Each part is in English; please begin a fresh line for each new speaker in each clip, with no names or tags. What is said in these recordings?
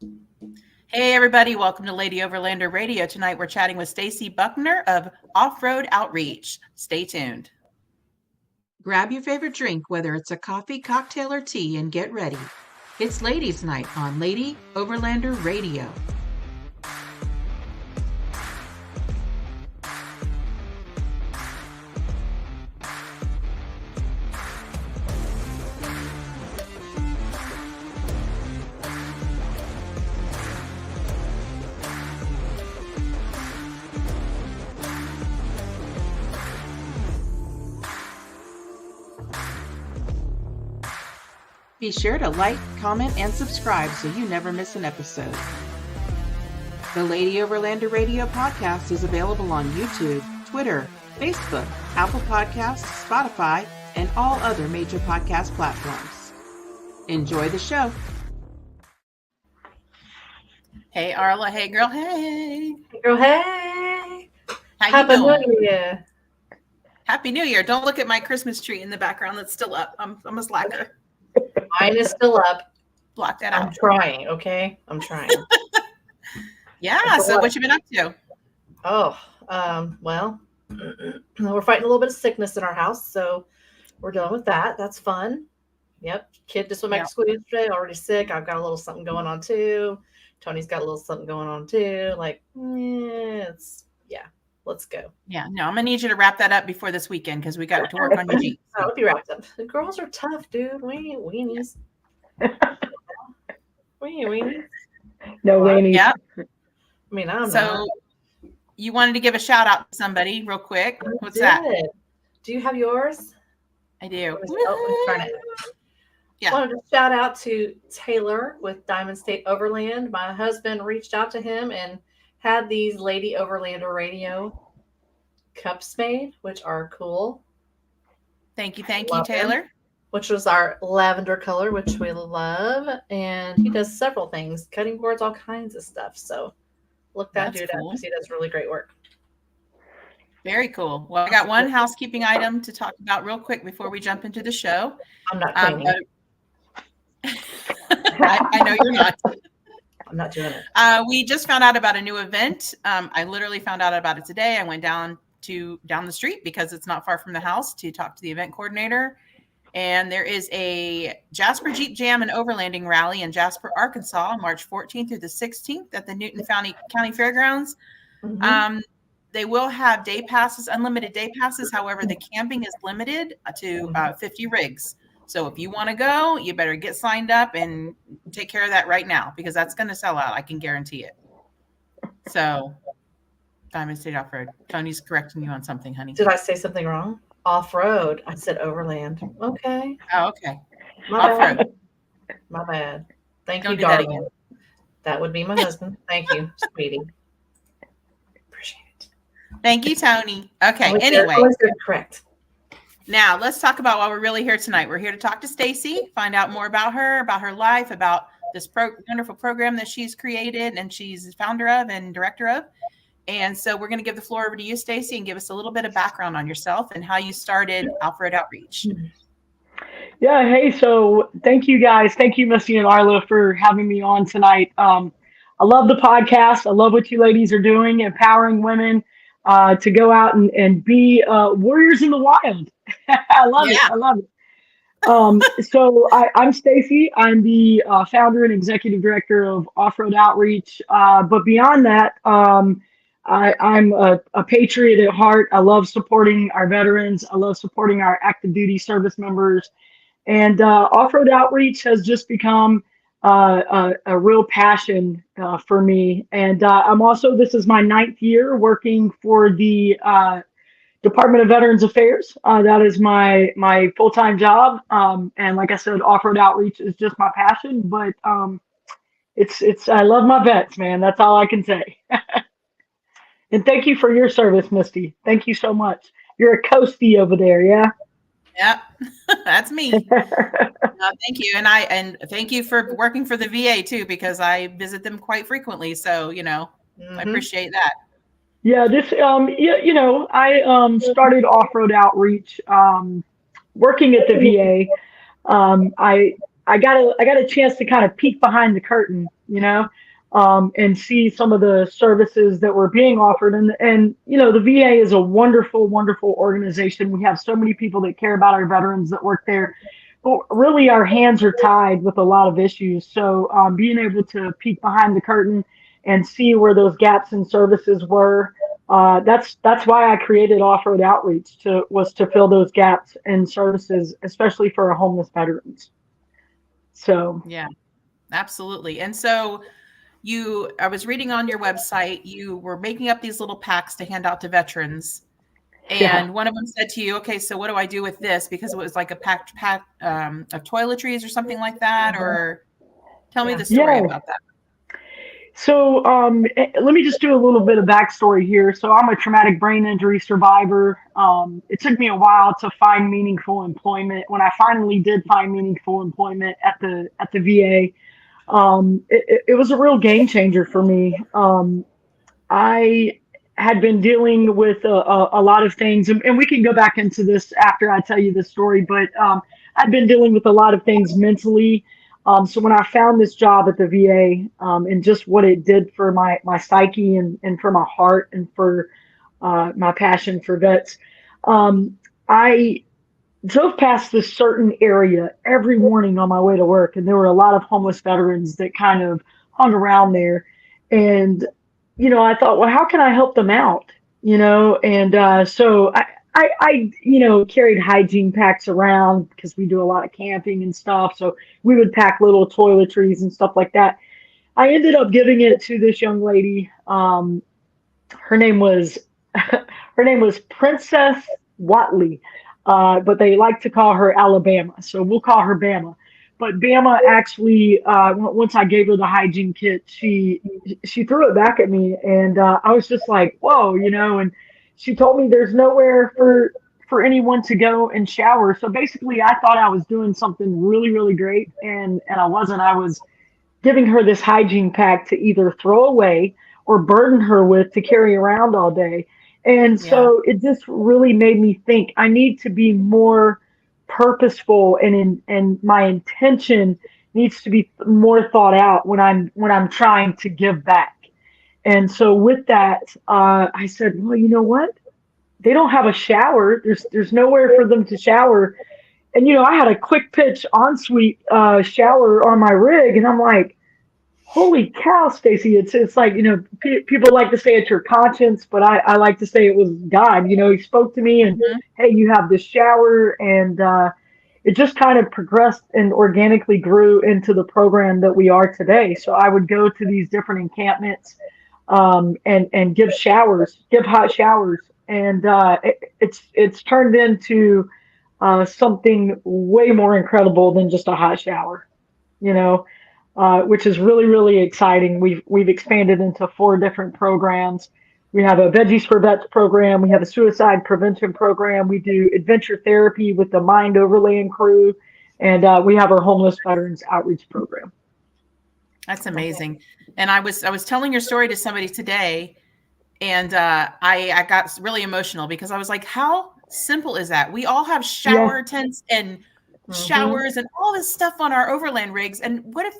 Hey everybody, welcome to Lady Overlander Radio. Tonight we're chatting with Stacey Buckner of Offroad Outreach. Stay tuned. Grab your favorite drink, whether it's a coffee, cocktail, or tea, and get ready. It's Ladies Night on Lady Overlander Radio. Be sure to like, comment, and subscribe so you never miss an episode. The Lady Overlander Radio podcast is available on YouTube, Twitter, Facebook, Apple Podcasts, Spotify, and all other major podcast platforms. Enjoy the show. Hey, Arla. Hey, girl. Hey.
Hey, girl. Hey.
How
Happy
you doing?
New Year.
Happy New Year. Don't look at my Christmas tree in the background. That's still up. I'm a slacker.
Mine is still up.
Block that
I'm
out.
trying, okay? I'm trying.
Yeah, so what you been up to?
Oh, well, we're fighting a little bit of sickness in our house, so we're dealing with that. That's fun. Yep. Kid just went back to school yesterday, already sick. I've got a little something going on too. Tony's got a little something going on too. Like, let's go.
Yeah, no, I'm gonna need you to wrap that up before this weekend because we got to work on your Jeep.
I'll be wrapped up. The girls are tough, dude. We ain't weenies. Weenies.
No weenies.
Yeah.
I mean, I don't know.
So you wanted to give a shout out to somebody real quick. What's that?
Do you have yours?
I do.
Oh, darn it.
Yeah.
I wanted to shout out to Taylor with Diamond State Overland. My husband reached out to him and had these Lady Overlander Radio cups made, which are cool.
Thank you, Taylor.
Which was our lavender color, which we love. And he does several things, cutting boards, all kinds of stuff. So look that dude up because he does really great work.
Very cool. Well, I got one housekeeping item to talk about real quick before we jump into the show.
I'm not cleaning.
I know you're not.
I'm not doing it.
We just found out about a new event. I literally found out about it today. I went down the street because it's not far from the house to talk to the event coordinator. And there is a Jasper Jeep Jam and Overlanding Rally in Jasper, Arkansas, March 14th through the 16th at the Newton County Fairgrounds. Mm-hmm. They will have day passes, unlimited day passes. However, the camping is limited to 50 rigs. So if you want to go, you better get signed up and take care of that right now because that's going to sell out. I can guarantee it. So Diamond State Offroad. Tony's correcting you on something, honey.
Did I say something wrong? Off-road. I said overland. Okay.
Oh, okay.
Off-road. My bad. Thank
Don't
you,
do that
darling.
again.
That would be my husband. Thank you, sweetie. Appreciate it.
Thank you, Tony. Okay. Anyway.
Correct.
Now let's talk about why we're really here tonight. We're here to talk to Stacey, find out more about her life, about this wonderful program that she's created and she's the founder of and director of. And so we're going to give the floor over to you, Stacey, and give us a little bit of background on yourself and how you started Offroad Outreach.
Yeah. Hey, so thank you guys. Thank you, Missy and Arla, for having me on tonight. I love the podcast. I love what you ladies are doing, empowering women to go out and be warriors in the wild. I love it. I love it. So I'm Stacey. I'm the founder and executive director of Offroad Outreach. But beyond that, I'm a patriot at heart. I love supporting our veterans. I love supporting our active duty service members. And Offroad Outreach has just become a real passion for me. And I'm also, this is my 9th year working for the Department of Veterans Affairs. That is my full-time job. And like I said, Offroad Outreach is just my passion, but it's I love my vets, man. That's all I can say. And thank you for your service, Misty. Thank you so much. You're a coastie over there, yeah?
Yep, that's me. Thank you. And thank you for working for the VA too, because I visit them quite frequently. So, I appreciate that.
Yeah, this, I started Offroad Outreach working at the VA. I got a chance to kind of peek behind the curtain, and see some of the services that were being offered. And the VA is a wonderful, wonderful organization. We have so many people that care about our veterans that work there. But really, our hands are tied with a lot of issues. So being able to peek behind the curtain and see where those gaps in services were, that's why I created Offroad Outreach was to fill those gaps in services, especially for our homeless veterans. So
Yeah, absolutely. And so I was reading on your website, you were making up these little packs to hand out to veterans. And one of them said to you, okay, so what do I do with this? Because it was like a pack of toiletries or something like that. Or tell me the story about that.
So let me just do a little bit of backstory here. So I'm a traumatic brain injury survivor. It took me a while to find meaningful employment. When I finally did find meaningful employment at the VA, it was a real game changer for me. I had been dealing with a lot of things, and we can go back into this after I tell you the story, but I'd been dealing with a lot of things mentally. So when I found this job at the VA, and just what it did for my psyche and for my heart and for my passion for vets, I drove past this certain area every morning on my way to work, and there were a lot of homeless veterans that kind of hung around there. And I thought, well, how can I help them out? And so I carried hygiene packs around because we do a lot of camping and stuff. So we would pack little toiletries and stuff like that. I ended up giving it to this young lady. Her name was Princess Watley, but they like to call her Alabama. So we'll call her Bama. But Bama actually, once I gave her the hygiene kit, she threw it back at me, and I was just like, whoa, And she told me there's nowhere for anyone to go and shower. So basically, I thought I was doing something really, really great, and I wasn't. I was giving her this hygiene pack to either throw away or burden her with to carry around all day. And so it just really made me think I need to be more purposeful, and my intention needs to be more thought out when I'm trying to give back. And so with that, I said, well, you know what? They don't have a shower. There's nowhere for them to shower. And I had a quick pitch ensuite shower on my rig, and I'm like, holy cow, Stacey! It's like people like to say it's your conscience, but I like to say it was God. He spoke to me and hey, you have this shower, and it just kind of progressed and organically grew into the program that we are today. So I would go to these different encampments and give hot showers, and it's turned into something way more incredible than just a hot shower, which is really, really exciting. We've expanded into 4 different programs. We have a Veggies for Vets program. We have a suicide prevention program. We do adventure therapy with the Mind Overland crew, and we have our homeless veterans outreach program.
That's amazing. And I was telling your story to somebody today, and I got really emotional because I was like, how simple is that? We all have shower tents and showers and all this stuff on our overland rigs. And what if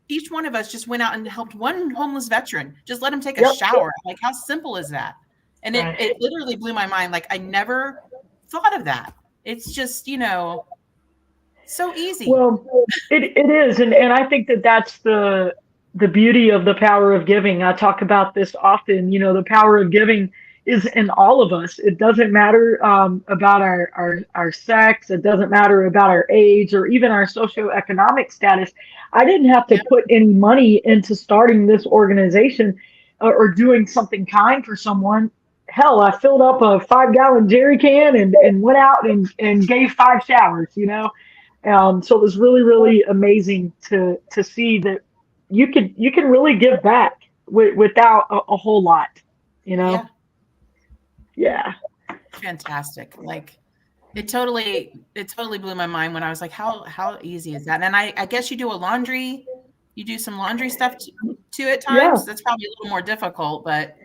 each one of us just went out and helped one homeless veteran, just let him take a shower? Like, how simple is that? And it literally blew my mind. Like, I never thought of that. It's just, so easy.
Well, it is. And I think that's the beauty of the power of giving. I talk about this often. The power of giving is in all of us. It doesn't matter about our sex. It doesn't matter about our age or even our socioeconomic status. I didn't have to put any money into starting this organization or doing something kind for someone. Hell, I filled up a 5-gallon jerry can and went out and gave 5 showers, So it was really, really amazing to see that you can really give back without a whole lot, Yeah.
Fantastic. Like, it totally blew my mind when I was like, how easy is that? And I guess you do some laundry stuff too at times. That's probably a little more difficult, but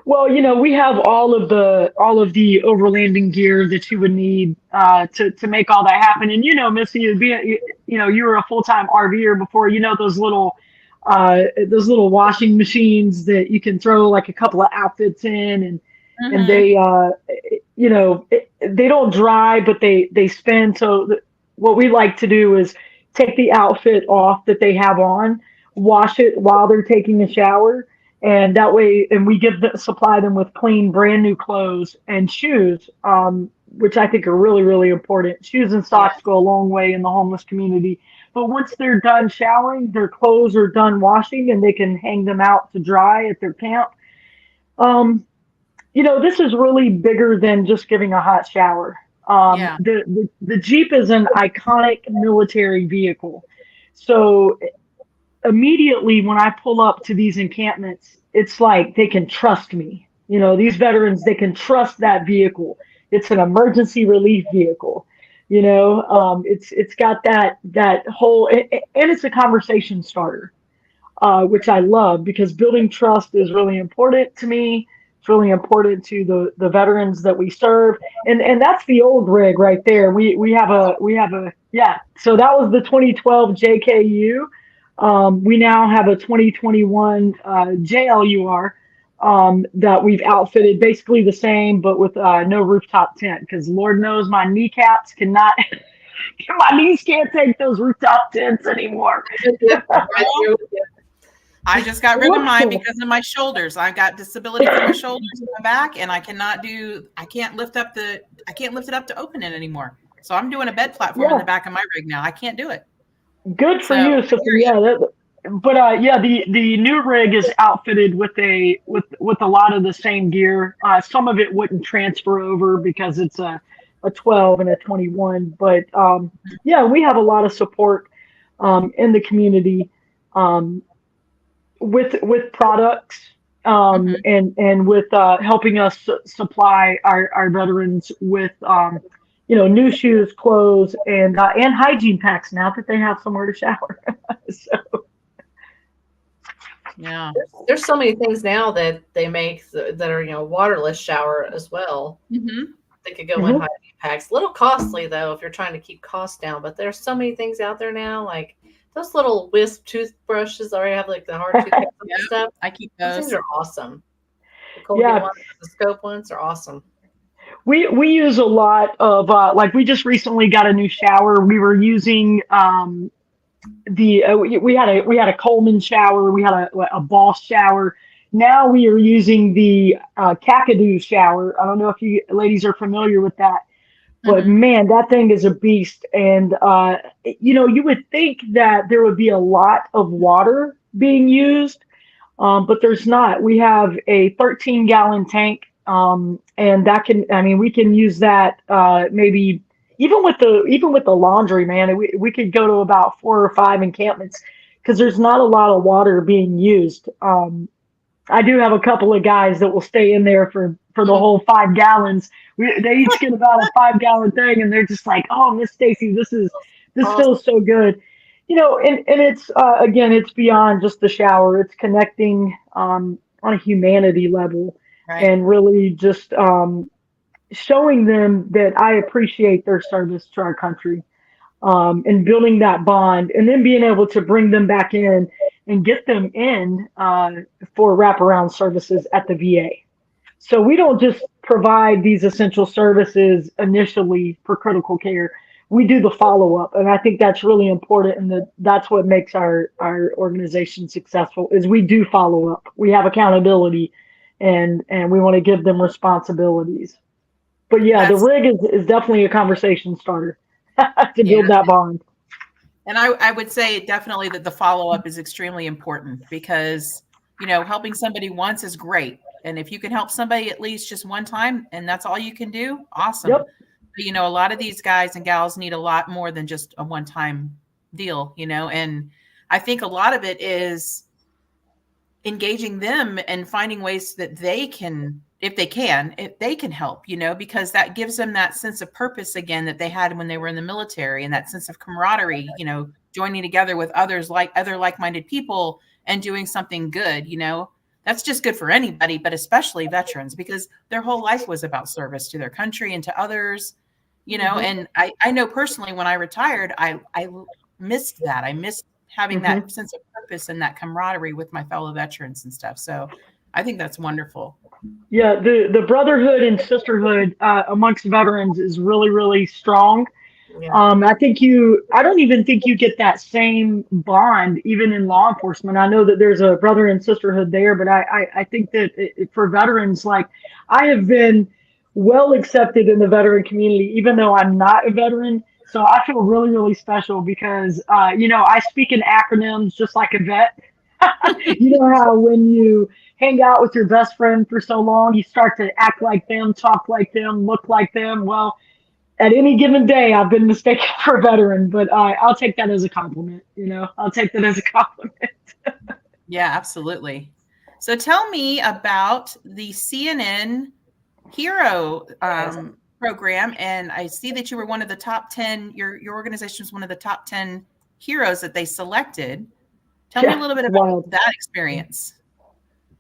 Well, we have all of the overlanding gear that you would need to make all that happen. And Missy, you were a full-time RVer before. Those little washing machines that you can throw like a couple of outfits in, and
Mhm.
they don't dry, but they spin. So what we like to do is take the outfit off that they have on, wash it while they're taking a shower, and that way, and we supply them with clean, brand new clothes and shoes, which I think are really, really important. Shoes and
Yeah.
socks go a long way in the homeless community. But once they're done showering, their clothes are done washing, and they can hang them out to dry at their camp. Um, this is really bigger than just giving a hot shower.
Yeah.
The Jeep is an iconic military vehicle. So immediately when I pull up to these encampments, it's like they can trust me. These veterans, they can trust that vehicle. It's an emergency relief vehicle. It's got that whole, and it's a conversation starter, which I love because building trust is really important to me. It's really important to the veterans that we serve, and that's the old rig right there. We have a yeah. So that was the 2012 JKU. We now have a 2021 JLUR that we've outfitted basically the same, but with no rooftop tent because Lord knows my kneecaps cannot. My knees can't take those rooftop tents anymore.
Yep, I'm right there with you.
I just got rid of mine because of my shoulders. I got disability for my shoulders and my back, and I can't lift it up to open it anymore. So I'm doing a bed platform in the back of my rig now. I can't do it.
Good for
So,
you. So the new rig is outfitted with a lot of the same gear. Some of it wouldn't transfer over because it's a 12 and a 21. But we have a lot of support in the community with products
mhm.
and with helping us supply our veterans with new shoes, clothes, and hygiene packs now that they have somewhere to shower. So
Yeah.
There's so many things now that they make that are waterless shower as well.
Mhm.
They could go in hygiene packs. A little costly though if you're trying to keep costs down. But there's so many things out there now, like those little wisp toothbrushes already have like the hard toothpaste and
Yep.
stuff.
I keep
Those things
those.
are awesome. The Colgate
yeah,
ones, the Scope ones are awesome.
we use a lot of like we just recently got a new shower. We were using we had a Coleman shower, we had a Boss shower. Now we are using the Kakadu shower. I don't know if you ladies are familiar with that, but
Mhm.
man, that thing is a beast. And you would think that there would be a lot of water being used, but there's not. We have a 13-gallon tank, and we can use that maybe even with the laundry, man. We could go to about 4 or 5 encampments because there's not a lot of water being used. I do have a couple of guys that will stay in there for the whole 5 gallons. They each get about a 5 gallon thing, and they're just like, "Oh, Miss Stacy, this
Awesome.
feels so good." And it's again, it's beyond just the shower. It's connecting on a humanity level,
Right.
and really just showing them that I appreciate their service to our country, and building that bond, and then being able to bring them back in and get them in for wraparound services at the VA. So we don't just provide these essential services initially for critical care. We do the follow up, and I think that's really important, and that's what makes our organization successful. Is we do follow up. We have accountability, and we want to give them responsibilities. But yeah, the
That's
rig is definitely a conversation starter to
yeah.
build that bond.
And I would say definitely that the follow-up is extremely important because, helping somebody once is great. And if you can help somebody at least just one time and that's all you can do, awesome.
Yep.
But, a lot of these guys and gals need a lot more than just a one-time deal, and I think a lot of it is engaging them and finding ways that they can, if they can help, because that gives them that sense of purpose again that they had when they were in the military, and that sense of camaraderie, joining together with other like-minded people and doing something good, that's just good for anybody, but especially veterans, because their whole life was about service to their country and to others, you know. And I know personally, when I retired, I missed that. I missed having that sense of purpose and that camaraderie with my fellow veterans and stuff. So I think that's wonderful.
Yeah, the brotherhood and sisterhood amongst veterans is really, really strong.
Yeah.
I don't even think you get that same bond even in law enforcement. I know that there's a brother and sisterhood there, but I think that for veterans, like, I have been well accepted in the veteran community, even though I'm not a veteran. So I feel really, really special because, I speak in acronyms just like a vet. You know how when you hang out with your best friend for so long, you start to act like them, talk like them, look like them. Well, at any given day, I've been mistaken for a veteran, but I'll take that as a compliment. I'll take that as a compliment.
Yeah, absolutely. So tell me about the CNN Hero program. And I see that you were one of the top 10, your organization was one of the top 10 heroes that they selected. Tell me a little bit about that experience.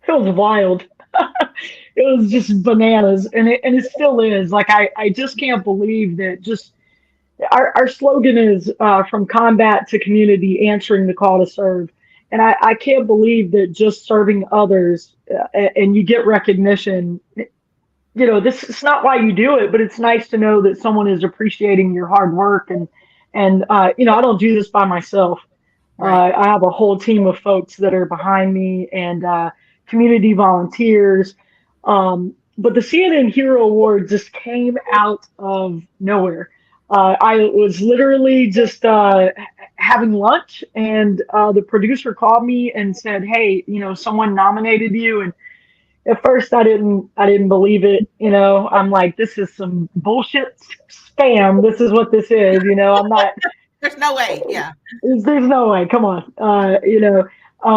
It was wild. It was just bananas, and it still is. Like, I just can't believe that. Just our slogan is from combat to community, answering the call to serve. And I can't believe that just serving others and you get recognition. This is not why you do it, but it's nice to know that someone is appreciating your hard work. And I don't do this by myself.
Right.
I have a whole team of folks that are behind me, and community volunteers. But the CNN Hero Award just came out of nowhere. I was literally just having lunch, and the producer called me and said, "Hey, someone nominated you." And at first, I didn't believe it. I'm like, "This is some bullshit spam. This is what this is." I'm not.
There's no way. Yeah.
There's no way. Come on.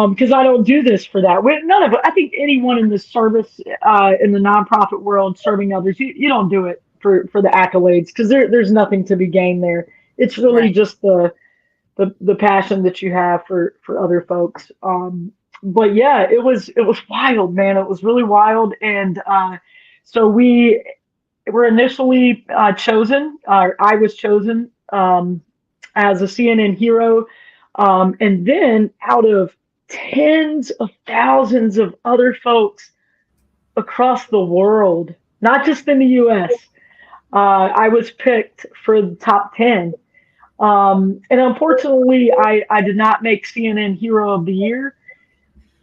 Because I don't do this for that. None of it. I think anyone in the service, in the nonprofit world, serving others, you don't do it for the accolades, because there's nothing to be gained there. It's really just the passion that you have for other folks. But yeah, it was wild, man. It was really wild, and so we were initially chosen. I was chosen as a CNN hero, and then out of tens of thousands of other folks across the world, not just in the U.S., I was picked for the top 10. And unfortunately, I did not make CNN Hero of the Year,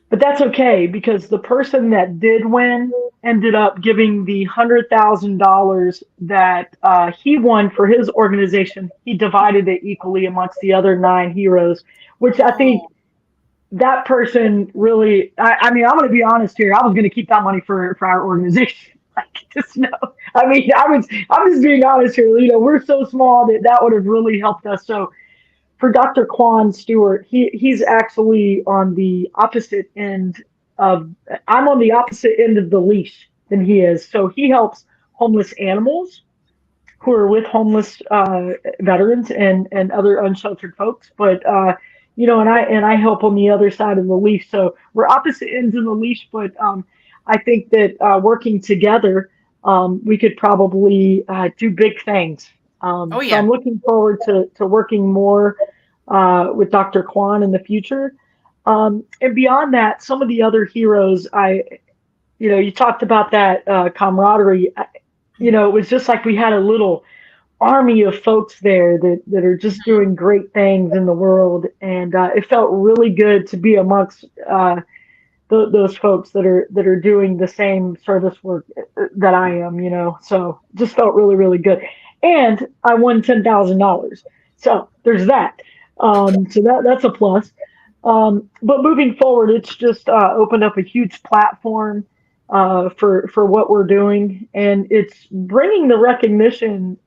but that's okay, because the person that did win ended up giving the $100,000 that he won for his organization. He divided it equally amongst the other 9 heroes, which I think that person really, I mean, I'm going to be honest here. I was going to keep that money for our organization. I'm just being honest here. We're so small that would have really helped us. So for Dr. Quan Stewart, he's actually on the opposite end I'm on the opposite end of the leash than he is. So he helps homeless animals who are with homeless veterans and other unsheltered folks. But and I help on the other side of the leash. So we're opposite ends of the leash, but I think that working together, we could probably do big things. So I'm looking forward to working more with Dr. Kwan in the future. And beyond that, some of the other heroes, you talked about that camaraderie. It was just like we had a little army of folks there that are just doing great things in the world. And it felt really good to be amongst those folks that are doing the same service work that I am, so just felt really, really good. And I won $10,000. So there's that. So that's a plus. But moving forward, it's just opened up a huge platform for what we're doing, and it's bringing the recognition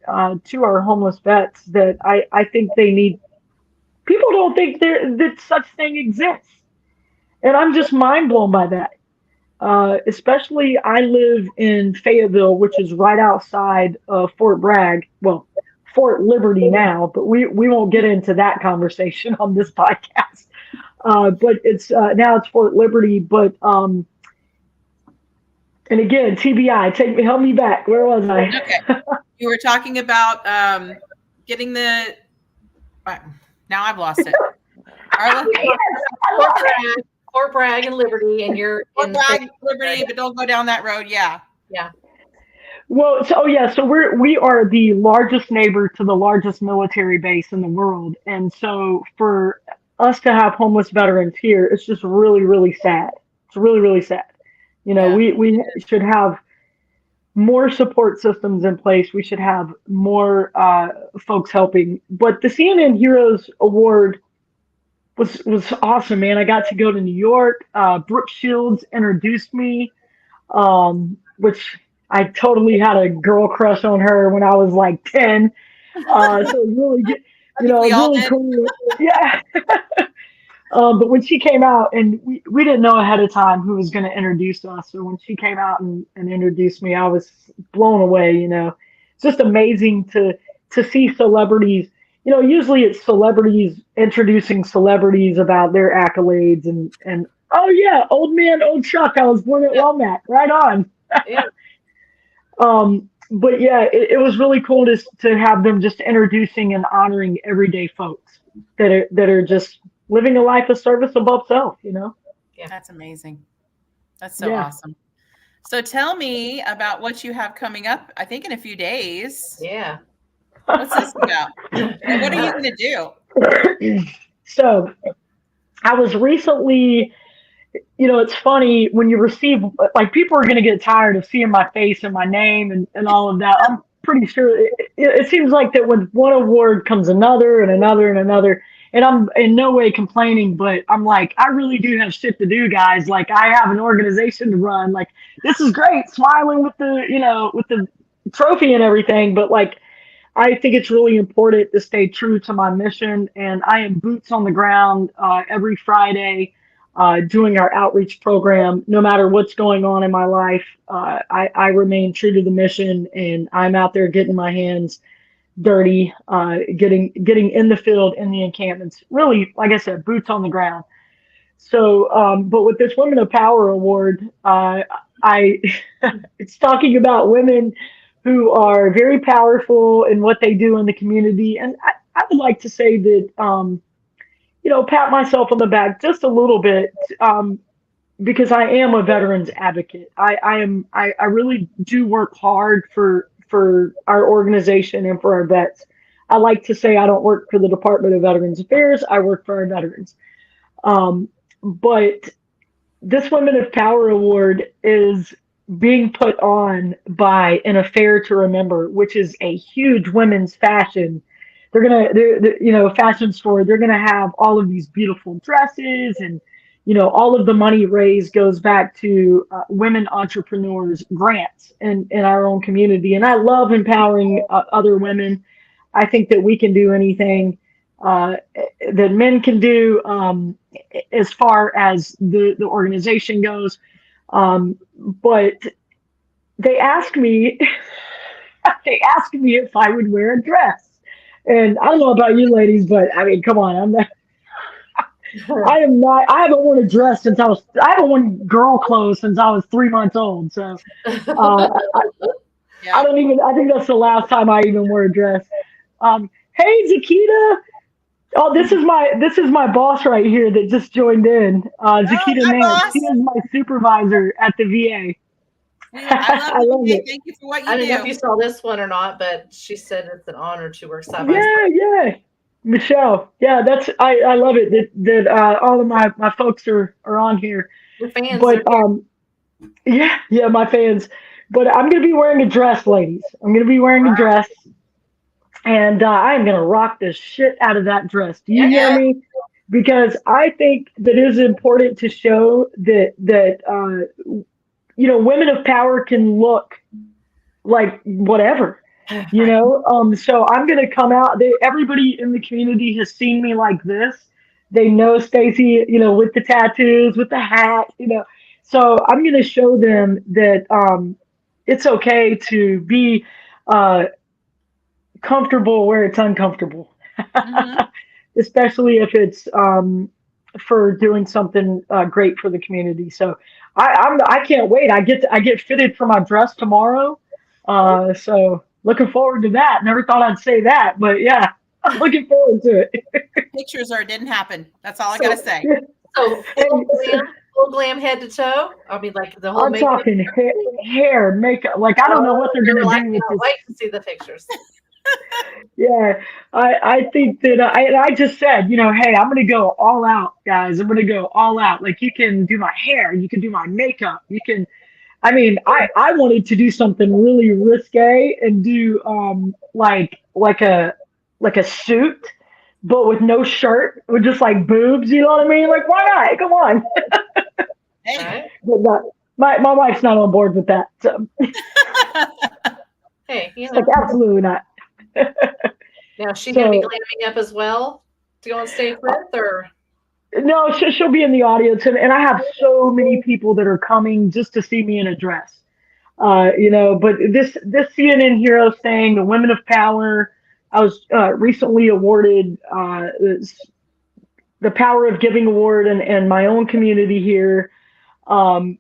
to our homeless vets that I think they need. People don't think that such thing exists, and I'm just mind blown by that. Especially, I live in Fayetteville, which is right outside of Fort Bragg. Well, Fort Liberty now, but we won't get into that conversation on this podcast. But it's now it's Fort Liberty. But And again, TBI, help me back. Where was I?
Okay. You were talking about getting the. Now I've lost it. Arla?
Fort Bragg and Liberty, and you're in
Liberty, but don't go down that road. Yeah.
Yeah.
Well, so we are the largest neighbor to the largest military base in the world, and so for us to have homeless veterans here, it's just really, really sad. It's really, really sad. You know,
Yeah.
we should have more support systems in place. We should have more folks helping. But the CNN Heroes Award was awesome, man. I got to go to New York. Brooke Shields introduced me, which I totally had a girl crush on her when I was like 10. So it was really good. You know, it was really cool. Yeah. But when she came out, and we didn't know ahead of time who was going to introduce us. So when she came out and introduced me, I was blown away. You know, it's just amazing to see celebrities. You know, usually it's celebrities introducing celebrities about their accolades and oh yeah, old man, old Chuck, I was born at Womack, right on.
Yeah.
But yeah, it was really cool to have them just introducing and honoring everyday folks that are just living a life of service above self, you know?
Yeah.
That's amazing. That's so awesome. So tell me about what you have coming up, I think in a few days.
Yeah.
What's this about? What are you going to do?
So I was recently, you know, it's funny when you receive, like, people are going to get tired of seeing my face and my name and all of that. I'm pretty sure it seems like that with one award comes another and another and another. And I'm in no way complaining, but I'm like, I really do have shit to do, guys. Like, I have an organization to run. Like, this is great, smiling with the, you know, with the trophy and everything. But like, I think it's really important to stay true to my mission. And I am boots on the ground every Friday doing our outreach program. No matter what's going on in my life, I remain true to the mission, and I'm out there getting my hands dirty, getting in the field, in the encampments, really, like I said, boots on the ground. So but with this Women of Power Award, it's talking about women who are very powerful in what they do in the community. And I would like to say that you know, pat myself on the back just a little bit, because I am a veterans advocate. I really do work hard for our organization and for our vets. I like to say I don't work for the Department of Veterans Affairs. I work for our veterans. But this Women of Power Award is being put on by an Affair to Remember, which is a huge women's fashion. They're you know, fashion store. They're gonna have all of these beautiful dresses, and you know, all of the money raised goes back to women entrepreneurs grants in our own community. And I love empowering other women. I think that we can do anything that men can do as far as the organization goes. But they asked me, if I would wear a dress. And I don't know about you ladies, but I mean, come on, I'm not. I haven't worn a dress I haven't worn girl clothes since I was 3 months old. So I think that's the last time I even wore a dress. Hey, Zakita. Oh, this is my boss right here that just joined in. Zakita Nance. She is my supervisor at the VA.
I love it. Thank you for what you do.
I don't know if you saw this one or not, but she said it's an honor to work side by
side. Yeah. Michelle, yeah, I love it that all of my folks are on here.
Your fans,
but yeah, my fans. But I'm gonna be wearing a dress, ladies. I'm gonna be wearing a dress, and I'm gonna rock the shit out of that dress. Do you hear me? Because I think that it is important to show that you know, women of power can look like whatever. You know, so I'm gonna come out. Everybody in the community has seen me like this. They know Stacey, you know, with the tattoos, with the hat, you know. So I'm gonna show them that it's okay to be comfortable where it's uncomfortable, especially if it's for doing something great for the community. So I can't wait. I get fitted for my dress tomorrow. So looking forward to that. Never thought I'd say that, but yeah, I'm looking forward to it.
Pictures or it didn't happen. That's all I
So-
gotta say.
So full glam head to toe. I mean, like the whole
I'm
makeup.
talking hair, makeup. Like I don't know what they're
You're
gonna
like,
do with
can't
this.
wait to see the pictures.
Yeah, I think that I just said, hey, I'm gonna go all out, guys. I'm gonna go all out. Like you can do my hair, you can do my makeup, you can. I mean, I wanted to do something really risque and do like a suit, but with no shirt, with just like boobs. You know what I mean? Like why not? Come on.
Hey.
Right?
But my wife's not on board with that. So
Hey, you
it's
know.
like absolutely not.
Now, is she going to be
So-
glamming up as well to go on stage with, or?
No, she'll be in the audience, and I have so many people that are coming just to see me in a dress. But this CNN Heroes thing, the Women of Power, I was recently awarded the Power of Giving Award and my own community here. But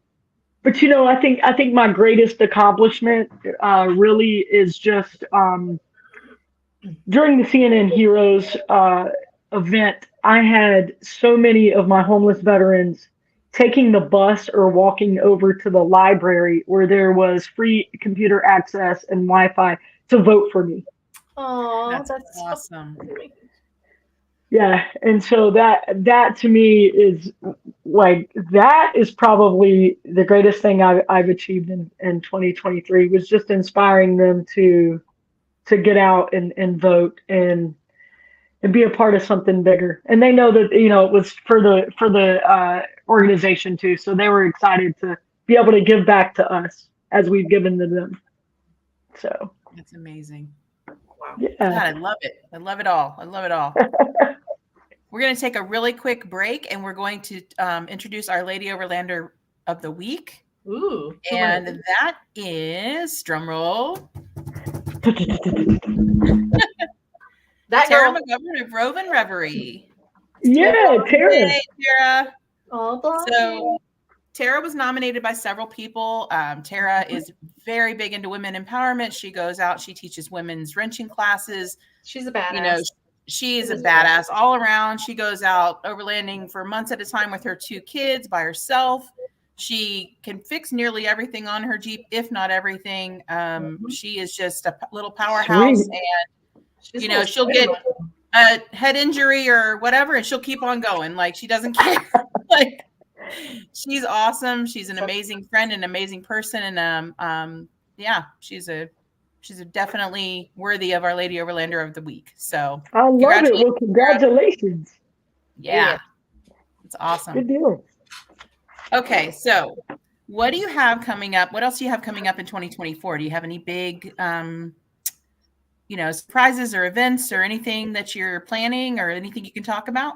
I think my greatest accomplishment really is just during the CNN Heroes event, I had so many of my homeless veterans taking the bus or walking over to the library where there was free computer access and Wi-Fi to vote for me.
Oh,
That's awesome.
Yeah, and so that to me is that is probably the greatest thing I've achieved in 2023 was just inspiring them to get out and vote and be a part of something bigger. And they know that it was for the organization too, so they were excited to be able to give back to us as we've given to them. So
That's amazing.
Wow.
yeah,
God, I love it. I love it all. I love it all. We're going to take a really quick break, and we're going to introduce our Lady Overlander of the Week.
Ooh.
And that is, drum roll,
That
Tara
girl.
McGovern of Rove and Reverie.
yeah, Tara.
Yay, Tara.
Oh,
So Tara was nominated by several people. Tara is very big into women empowerment. She goes out, she teaches women's wrenching classes.
she's a badass.
She is a badass all around. She goes out overlanding for months at a time with her 2 kids by herself. She can fix nearly everything on her Jeep, if not everything. She is just a little powerhouse.
Sweet.
And,
She's
she'll get a head injury or whatever, and she'll keep on going. Like, she doesn't care. Like, she's awesome. She's an amazing friend, an amazing person. And, yeah, she's definitely worthy of our Lady Overlander of the Week. So
I love it. Well, congratulations.
Yeah. It's awesome.
Good deal.
Okay, so what do you have coming up? What else do you have coming up in 2024? Do you have any big surprises or events or anything that you're planning or anything you can talk about?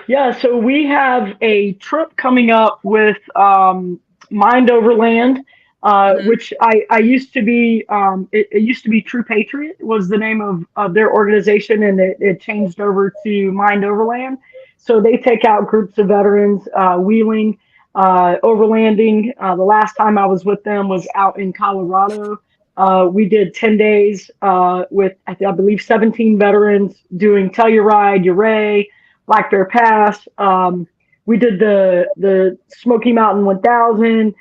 Yeah, so we have a trip coming up with Mind Overland, which I used to be. It used to be True Patriot was the name of their organization, and it changed over to Mind Overland. So they take out groups of veterans wheeling, overlanding. The last time I was with them was out in Colorado. We did 10 days with I believe 17 veterans doing Telluride, Ouray, Black Bear Pass. We did the Smoky Mountain 1000.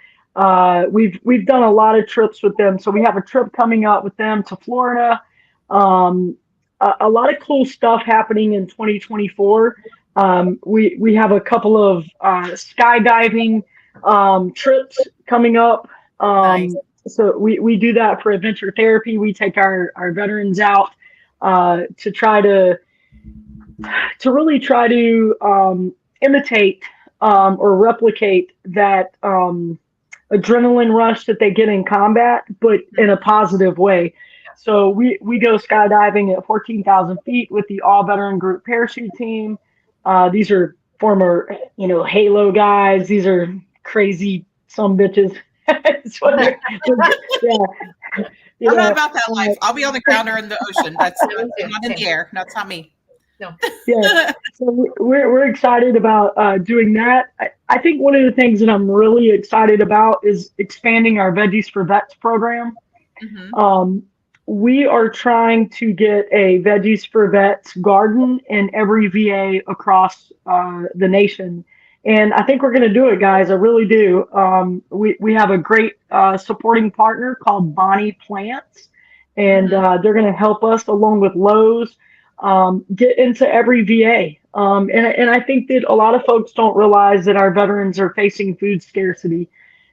We've done a lot of trips with them. So we have a trip coming up with them to Florida. A lot of cool stuff happening in 2024. We have a couple of skydiving trips coming up.
Nice.
So we do that for adventure therapy. We take our veterans out to try to really try to imitate or replicate that adrenaline rush that they get in combat, but in a positive way. So we go skydiving at 14,000 feet with the all veteran group parachute team. These are former, Halo guys. These are crazy some bitches. Yeah.
I'm not about that life. I'll be on the ground or in the ocean. That's not in the air. That's not me.
No.
Yeah, so we're excited about doing that. I think one of the things that I'm really excited about is expanding our Veggies for Vets program.
Hmm.
Um, we are trying to get a Veggies for Vets garden in every VA across the nation. And I think we're going to do it, guys. I really do. We have a great supporting partner called Bonnie Plants, and
Hmm.
they're going to help us along with Lowe's get into every VA. And I think that a lot of folks don't realize that our veterans are facing food scarcity.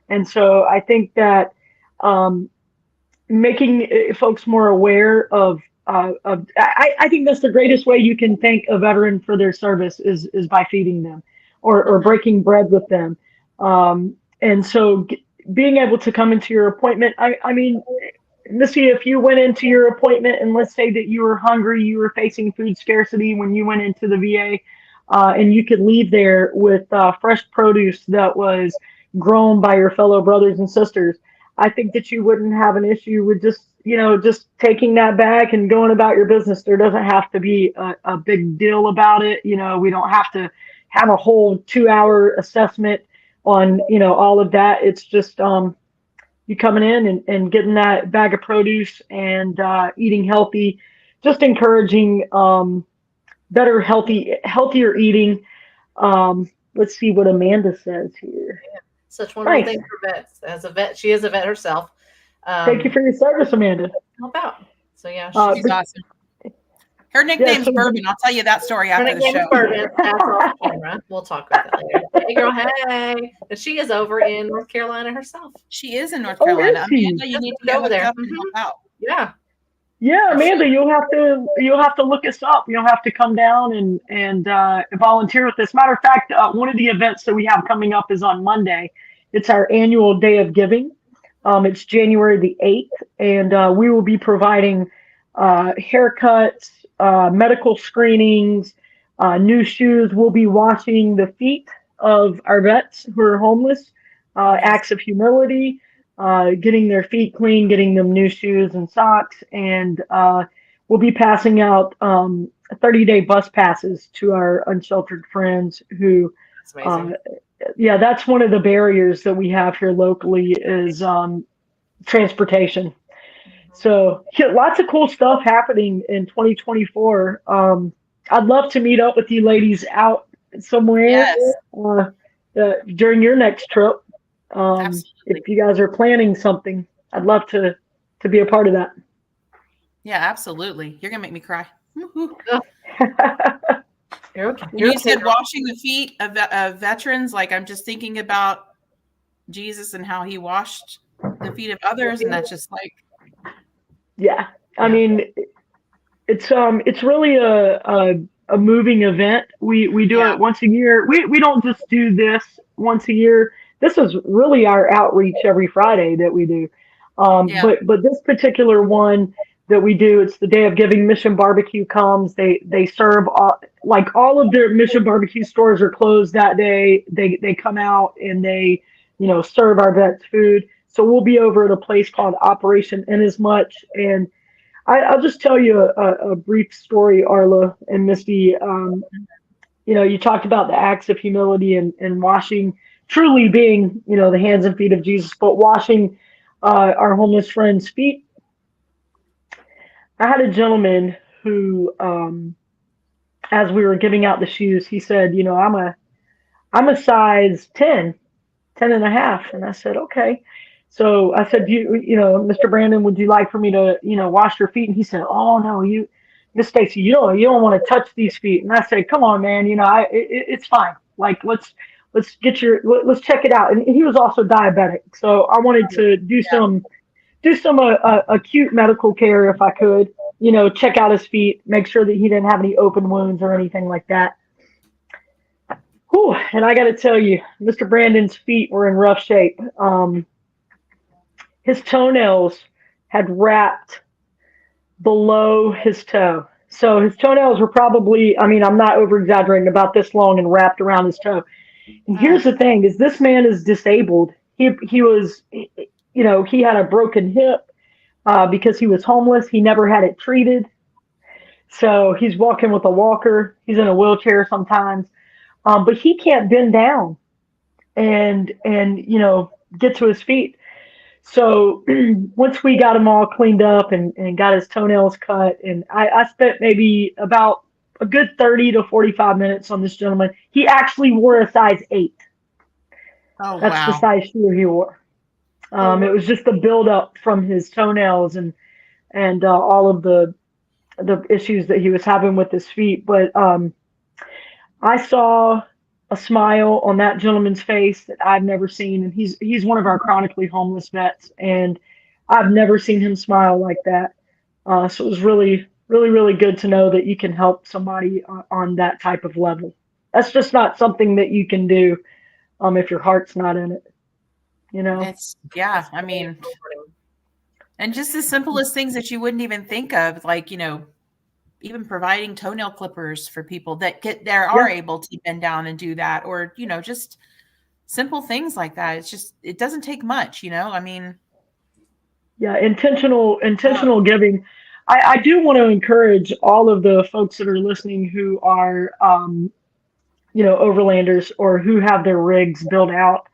And so I think that um, making folks more aware I think that's the greatest way you can thank a veteran for their service is by feeding them or
Hmm.
breaking bread with them. And so being able to come into your appointment, I mean, Missy, if you went into your appointment and let's say that you were hungry, you were facing food scarcity when you went into the VA, and you could leave there with fresh produce that was grown by your fellow brothers and sisters, I think that you wouldn't have an issue with just taking that bag and going about your business. There doesn't have to be a big deal about it. We don't have to have a whole 2 hour assessment on, all of that. It's just, you coming in and getting that bag of produce and eating healthy, just encouraging healthier eating. Let's see what Amanda says here.
Such wonderful
Nice.
things for vets. As a vet, she is a vet herself.
Thank you for your service, Amanda.
Help out. So yeah,
She's awesome. Her nickname's Bourbon. I'll tell you that story
her
after the
nickname is
show.
Bourbon. That's off camera. We'll talk about that later. Hey girl, hey. And she is over in North Carolina herself.
She is in North
Oh,
Carolina.
is she?
Amanda, you need to get
Over
hooked
there.
up and help out.
Yeah.
Yeah, Amanda, you'll have to look us up. You'll have to come down and volunteer with us. Matter of fact, one of the events that we have coming up is on Monday. It's our annual Day of Giving. It's January the 8th, and we will be providing haircuts, medical screenings, new shoes. We'll be washing the feet of our vets who are homeless, acts of humility, getting their feet clean, getting them new shoes and socks, and we'll be passing out 30-day bus passes to our unsheltered friends who,
That's amazing.
yeah, that's one of the barriers that we have here locally is transportation. So yeah, lots of cool stuff happening in 2024. I'd love to meet up with you ladies out somewhere
Yes.
During your next trip.
Absolutely.
If you guys are planning something, I'd love to be a part of that.
Yeah, absolutely. You're gonna make me cry. Woo-hoo.
You're okay.
When
You're
you
okay,
said
girl.
washing the feet of veterans, like I'm just thinking about Jesus and how he washed the feet of others, and that's just like,
Yeah, I
Yeah.
mean, it's really a moving event. We do
Yeah.
it once a year. We don't just do this once a year. This is really our outreach every Friday that we do.
Yeah.
But this particular one that we do, it's the Day of Giving. Mission Barbecue comes. They serve like all of their Mission Barbecue stores are closed that day. They come out and they serve our vets food. So we'll be over at a place called Operation Inasmuch, and I'll just tell you a brief story, Arla and Misty. You talked about the acts of humility and washing, truly being, the hands and feet of Jesus, but washing our homeless friends' feet. I had a gentleman who, as we were giving out the shoes, he said, I'm a size 10 and a half. And I said, okay. So I said, Mr. Brandon, would you like for me to, wash your feet? And he said, oh no, Miss Stacey, you don't want to touch these feet. And I said, come on, man, it's fine. Like, let's check it out. And he was also diabetic. So I wanted to do some acute medical care if I could, check out his feet, make sure that he didn't have any open wounds or anything like that. Whew, and I got to tell you, Mr. Brandon's feet were in rough shape. His toenails had wrapped below his toe. So his toenails were probably, I mean, I'm not over exaggerating, about this long and wrapped around his toe. And here's the thing is this man is disabled. He was, he had a broken hip because he was homeless. He never had it treated. So he's walking with a walker. He's in a wheelchair sometimes, but he can't bend down and get to his feet. So once we got him all cleaned up and got his toenails cut, and I spent maybe about a good 30 to 45 minutes on this gentleman. He actually wore a size 8.
Oh,
That's the
wow.
size shoe he wore. It was just the buildup from his toenails and all of the issues that he was having with his feet. But I saw a smile on that gentleman's face that I've never seen, and he's one of our chronically homeless vets, and I've never seen him smile like that. So it was really, really, really good to know that you can help somebody on that type of level. That's just not something that you can do if your heart's not in it.
Yeah, I mean, and just the simplest things that you wouldn't even think of, like, even providing toenail clippers for people that are able to bend down and do that, or, just simple things like that. It doesn't take much, I mean.
Yeah, intentional giving. I do want to encourage all of the folks that are listening who are, overlanders or who have their rigs built out.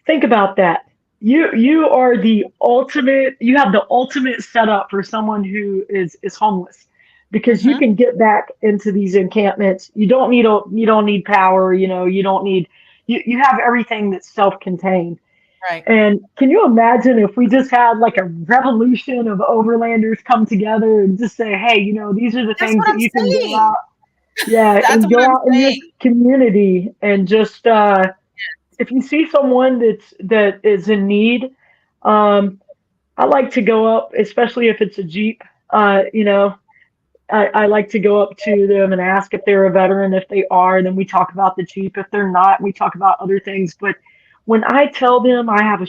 Think about that. You are the ultimate. You have the ultimate setup for someone who is homeless, because you can get back into these encampments. You don't need power. You don't need. You have everything that's self-contained.
Right.
And can you imagine if we just had like a revolution of overlanders come together and just say, hey, these are the
That's
things
what
that
I'm
you can go
saying.
out. Yeah,
That's
and
what
go
I'm
out in this
saying.
community and just if you see someone that is in need, I like to go up, especially if it's a Jeep. I like to go up to them and ask if they're a veteran. If they are, then we talk about the Jeep. If they're not, we talk about other things. But when I tell them I have a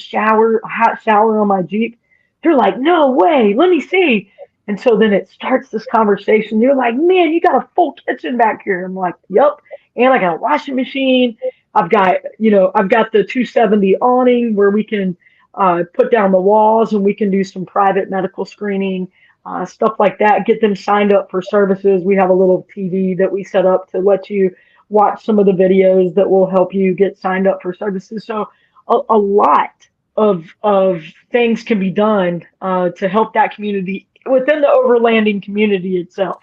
hot shower on my Jeep, they're like, no way, let me see. And so then it starts this conversation. They're like, man, you got a full kitchen back here. I'm like, yep. And I got a washing machine. I've got the 270 awning where we can put down the walls and we can do some private medical screening, stuff like that. Get them signed up for services. We have a little TV that we set up to let you watch some of the videos that will help you get signed up for services. So a lot of things can be done to help that community within the overlanding community itself.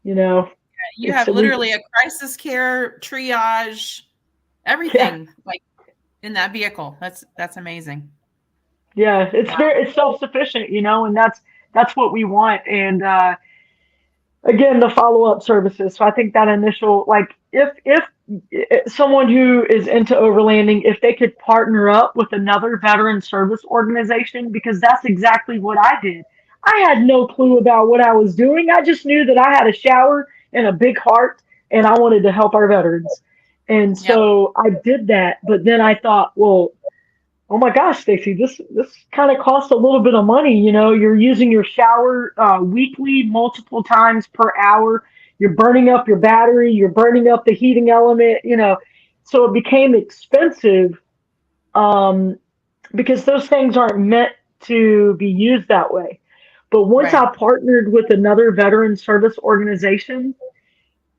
You have literally a crisis care, triage, everything like in that vehicle. That's amazing.
Yeah, it's self-sufficient, and that's what we want. And again, the follow-up services. So I think that initial, like, if someone who is into overlanding, if they could partner up with another veteran service organization, because that's exactly what I did. I had no clue about what I was doing. I just knew that I had a shower and a big heart, and I wanted to help our veterans. And so I did that. But then I thought, well, oh my gosh, Stacey, this kind of costs a little bit of money. You're using your shower weekly, multiple times per hour. You're burning up your battery. You're burning up the heating element. So it became expensive because those things aren't meant to be used that way. But once I partnered with another veteran service organization,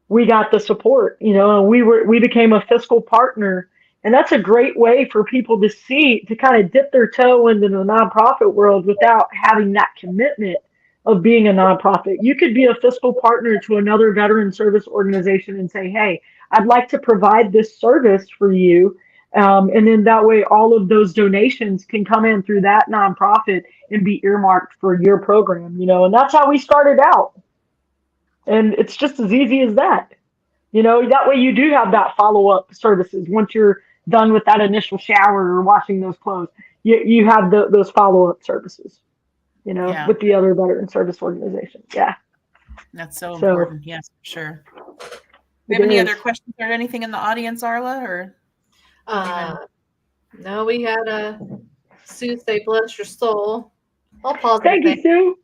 we got the support. And we became a fiscal partner. And that's a great way for people to kind of dip their toe into the nonprofit world without having that commitment of being a nonprofit. You could be a fiscal partner to another veteran service organization and say, hey, I'd like to provide this service for you. And then that way, all of those donations can come in through that nonprofit and be earmarked for your program, and that's how we started out. And it's just as easy as that. That way you do have that follow-up services once you're done with that initial shower or washing those clothes. You have those follow-up services, with the other veteran service organizations. Yeah.
That's so important. Yes, for sure. Do we have any other questions or anything in the audience, Arla? Or
no, we had Sue say, bless your soul. All positive.
Thank you, Sue.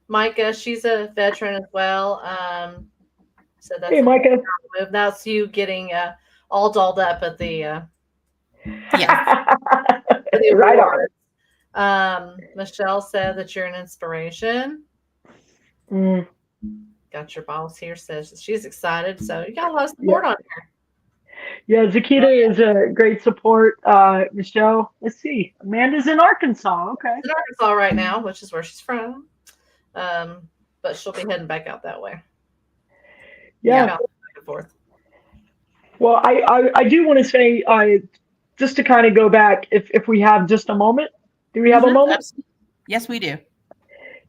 Micah, she's a veteran as well. So that's
hey, Micah.
Move. That's you getting all dolled up at the
right on.
Michelle said that you're an inspiration. got your boss here says she's excited. So you got a lot of support on here.
Yeah, Zakita is a great support. Michelle, let's see. Amanda's in Arkansas. Okay.
She's in Arkansas right now, which is where she's from. But she'll be heading back out that way.
Yeah.
Back and forth.
Well, I do want to say, just to kind of go back, if we have just a moment. Do we have a moment?
Absolutely. Yes, we do.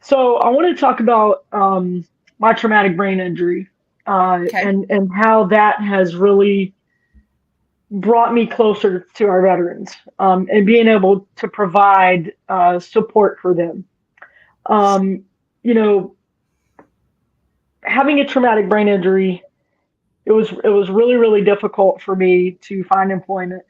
So I want to talk about my traumatic brain injury and how that has really brought me closer to our veterans and being able to provide support for them. You know, having a traumatic brain injury, it was really, really difficult for me to find employment.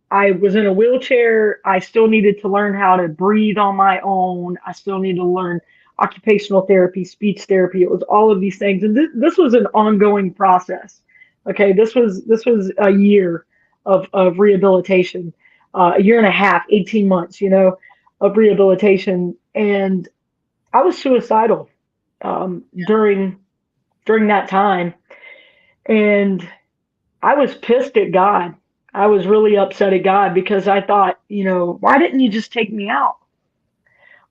I was in a wheelchair. I still needed to learn how to breathe on my own. I still needed to learn occupational therapy, speech therapy. It was all of these things, and this was an ongoing process. Okay, this was a year of rehabilitation, a year and a half, 18 months, of rehabilitation, and I was suicidal during that time, and I was pissed at God. I was really upset at God because I thought, why didn't you just take me out?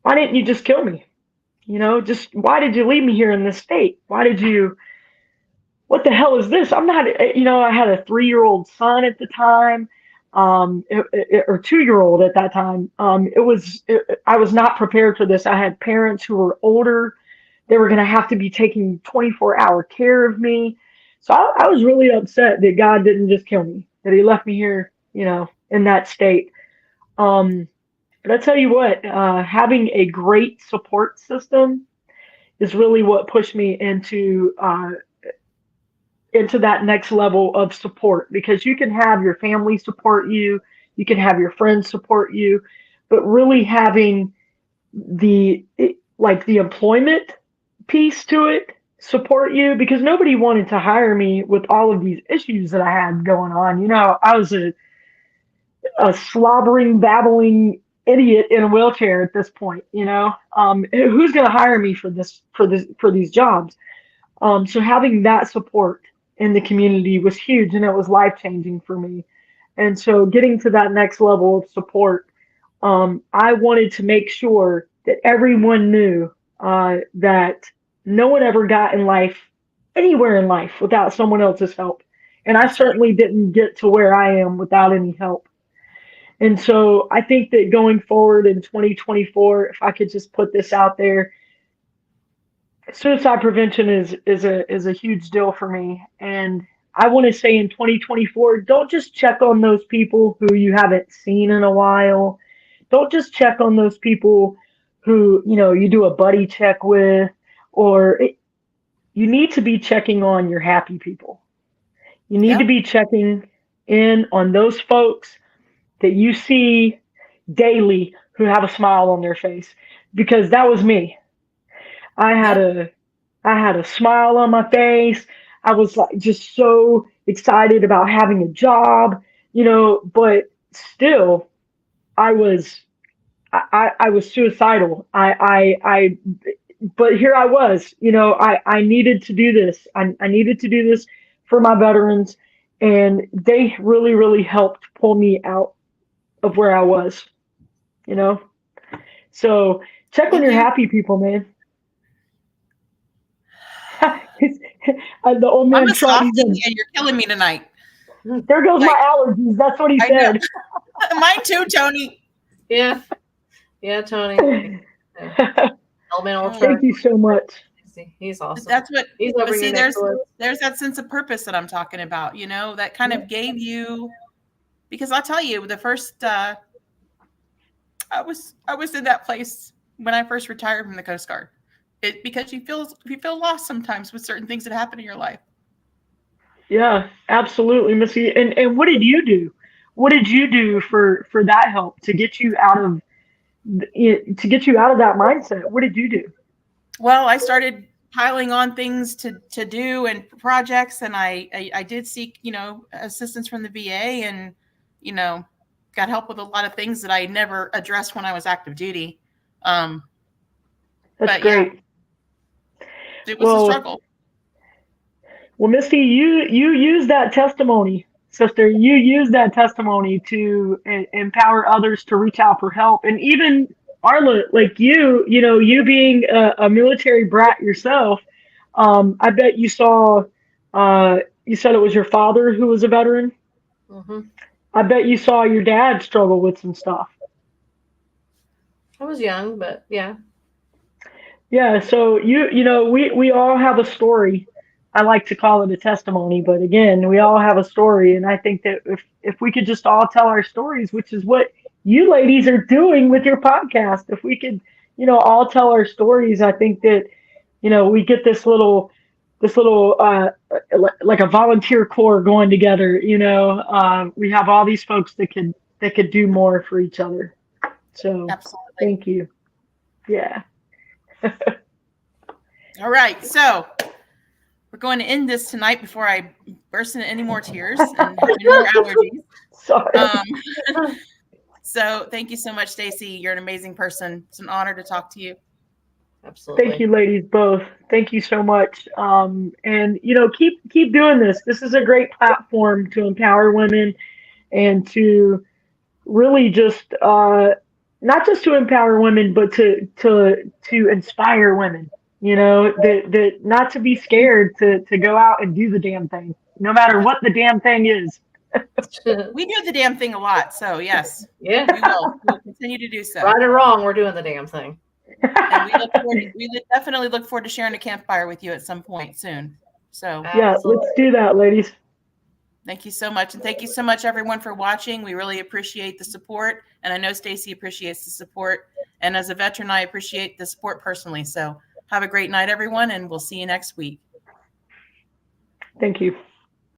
Why didn't you just kill me? Just why did you leave me here in this state? What the hell is this? I'm not, I had a 3-year-old son at the time, or 2-year-old at that time. I was not prepared for this. I had parents who were older. They were going to have to be taking 24-hour care of me. So I was really upset that God didn't just kill me, that he left me here, in that state. But I tell you what, having a great support system is really what pushed me into that next level of support, because you can have your family support you, you can have your friends support you, but really having the employment piece to it support you, because nobody wanted to hire me with all of these issues that I had going on. I was a slobbering, babbling idiot in a wheelchair at this point. Who's going to hire me for these jobs? So having that support in the community was huge, and it was life-changing for me. And so getting to that next level of support, I wanted to make sure that everyone knew that no one ever got anywhere in life without someone else's help. And I certainly didn't get to where I am without any help. And so I think that going forward in 2024, if I could just put this out there, suicide prevention is a huge deal for me. And I want to say in 2024, don't just check on those people who you haven't seen in a while. Don't just check on those people who, you do a buddy check with, you need to be checking on your happy people. You need to be checking in on those folks that you see daily who have a smile on their face, because that was me. I had a smile on my face. I was just so excited about having a job, but still I was suicidal. But here I was, I needed to do this. I needed to do this for my veterans, and they really, really helped pull me out of where I was, So check on your happy people, man. The old man
I'm a softie,
in.
and you're killing me tonight.
There goes my allergies. That's what he said.
Mine too, Tony.
Yeah, Tony.
Thank you so much.
He's awesome.
That's what.
He's
but see, there's that sense of purpose that I'm talking about. That kind of gave you, because I'll tell you, the first I was in that place when I first retired from the Coast Guard. Because you feel lost sometimes with certain things that happen in your life.
Yeah, absolutely, Missy. And what did you do? What did you do for that help to get you out of that mindset? What did you do?
Well, I started piling on things to do and projects, and I did seek assistance from the VA, and got help with a lot of things that I never addressed when I was active duty.
That's great. Yeah.
It was a struggle.
Well, Misty, you use that testimony, sister. You use that testimony to empower others to reach out for help, and even Arla, like you being a military brat yourself. I bet you saw. You said it was your father who was a veteran.
Mm-hmm.
I bet you saw your dad struggle with some stuff.
I was young, but yeah.
Yeah, so we all have a story. I like to call it a testimony, but again, we all have a story, and I think that if we could just all tell our stories, which is what you ladies are doing with your podcast, if we could, all tell our stories, I think that, we get this little like a volunteer corps going together. We have all these folks that could do more for each other. So
Absolutely.
thank you. Yeah.
All right, so we're going to end this tonight before I burst into any more tears and have any more allergies.
Sorry.
So thank you so much, Stacey. You're an amazing person. It's an honor to talk to you.
Absolutely.
Thank you, ladies, both. Thank you so much. And keep doing this. This is a great platform to empower women and to really just not just to empower women, but to inspire women. That not to be scared to go out and do the damn thing, no matter what the damn thing is.
We do the damn thing a lot, so yes.
Yeah.
We'll continue to do so.
Right or wrong, we're doing the damn thing.
And we definitely look forward to sharing a campfire with you at some point soon. So
yeah,
Absolutely.
let's do that, ladies.
Thank you so much. And thank you so much, everyone, for watching. We really appreciate the support. And I know Stacey appreciates the support. And as a veteran, I appreciate the support personally. So have a great night, everyone, and we'll see you next week.
Thank you.